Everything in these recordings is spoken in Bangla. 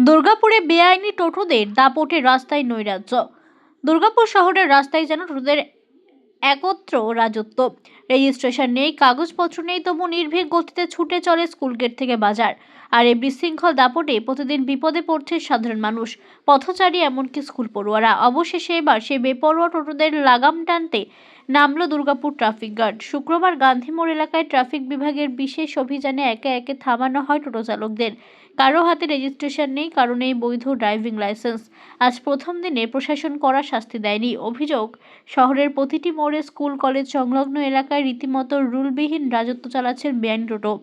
দুর্গাপুরে বেআইনি টোটোদের দাপটে রাস্তায় নৈরাজ্য। দুর্গাপুর শহরের রাস্তায় যেন টোটোদের একত্র রাজত্ব। রেজিস্ট্রেশন নেই, কাগজপত্র নেই, তবু নির্ভীক গতিতে ছুটে চলে স্কুল গেট থেকে বাজার। আর এই বিশৃঙ্খল দাপটে প্রতিদিন বিপদে পড়ছে সাধারণ মানুষ, পথচারী, এমনকি স্কুল পড়ুয়ারা। অবশেষে এবার সেই বেপরোয়া টোটোদের লাগাম টানতে নামলো দুর্গাপুর ট্রাফিক গার্ড। শুক্রবার গান্ধী মোড় এলাকায় ট্রাফিক বিভাগের বিশেষ অভিযানে একে একে থামানো হয় টোটো চালকদের। কারো হাতে রেজিস্ট্রেশন নেই, কারো নেই বৈধ ড্রাইভিং লাইসেন্স। আজ প্রথম দিনে প্রশাসন কড়া শাস্তি দেয়নি। অভিযোগ, শহরের প্রতিটি মোড়ে, স্কুল, কলেজ সংলগ্ন এলাকায় রীতিমতো রুলবিহীন রাজত্ব চালাচ্ছেন বেআইনি টোটো।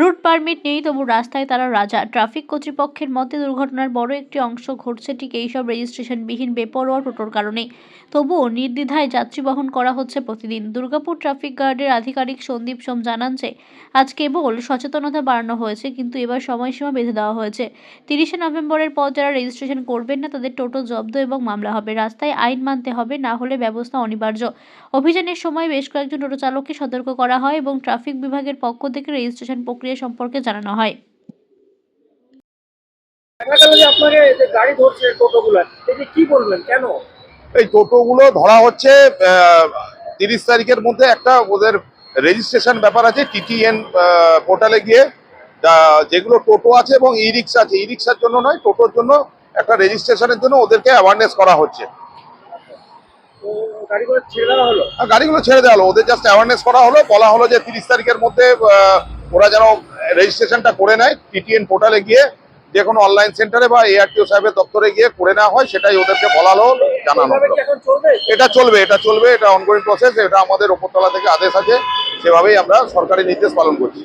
রুট পারমিট নেই, তবু রাস্তায় তারা রাজা। ট্রাফিক কর্তৃপক্ষের মতে দুর্ঘটনার বড় একটি অংশ ঘটছে ঠিক এইসব রেজিস্ট্রেশনবিহীন বেপরোয়া টোটোর কারণে। তবুও নির্দ্বিধায় যাত্রী বহন করা হচ্ছে প্রতিদিন। দুর্গাপুর ট্রাফিক গার্ডের আধিকারিক সন্দীপ সোম জানান যে আজ কেবল সচেতনতা বাড়ানো হয়েছে, কিন্তু এবার সময়সীমা বেঁধে দেওয়া হয়েছে। 30শে নভেম্বরের পর যারা রেজিস্ট্রেশন করবেন না তাদের টোটো জব্দ এবং মামলা হবে। রাস্তায় আইন মানতে হবে, না হলে ব্যবস্থা অনিবার্য। অভিযানের সময় বেশ কয়েকজন টোটো চালককে সতর্ক করা হয় এবং ট্রাফিক বিভাগের পক্ষ থেকে রেজিস্ট্রেশন প্রক্রিয়া সম্পর্কে জানানো হয়। আপনাকে যে গাড়ি ধরছে টোটোগুলো, এটি কি বলবেন, কেন? এই টোটোগুলো ধরা হচ্ছে 30 তারিখের মধ্যে একটা ওদের রেজিস্ট্রেশন ব্যাপার আছে টিটিএন পোর্টালে গিয়ে। যেগুলো টোটো আছে এবং ই রিক্সা আছে, ই রিক্সার জন্য নয়, টোটোর জন্য একটা রেজিস্ট্রেশনের জন্য ওদেরকে অ্যাওয়ারনেস করা হচ্ছে। তো গাড়িগুলো ছেড়ে দেওয়া হলো? আর গাড়িগুলো ছেড়ে দেওয়া হলো, ওদের জাস্ট অ্যাওয়ারনেস করা হলো, বলা হলো যে 30 তারিখের মধ্যে ওরা যেন রেজিস্ট্রেশনটা করে নেয় টিটিএন পোর্টালে গিয়ে, যে কোনো অনলাইন সেন্টারে বা এআরটিও সাহেবের দপ্তরে গিয়ে করে নেওয়া হয়, সেটাই ওদেরকে বলা হলো, জানানো হলো। এটা চলবে, এটা অনগোয়িং প্রসেস। এটা আমাদের উপরতলা থেকে আদেশ আছে, সেভাবেই আমরা সরকারি নির্দেশ পালন করছি।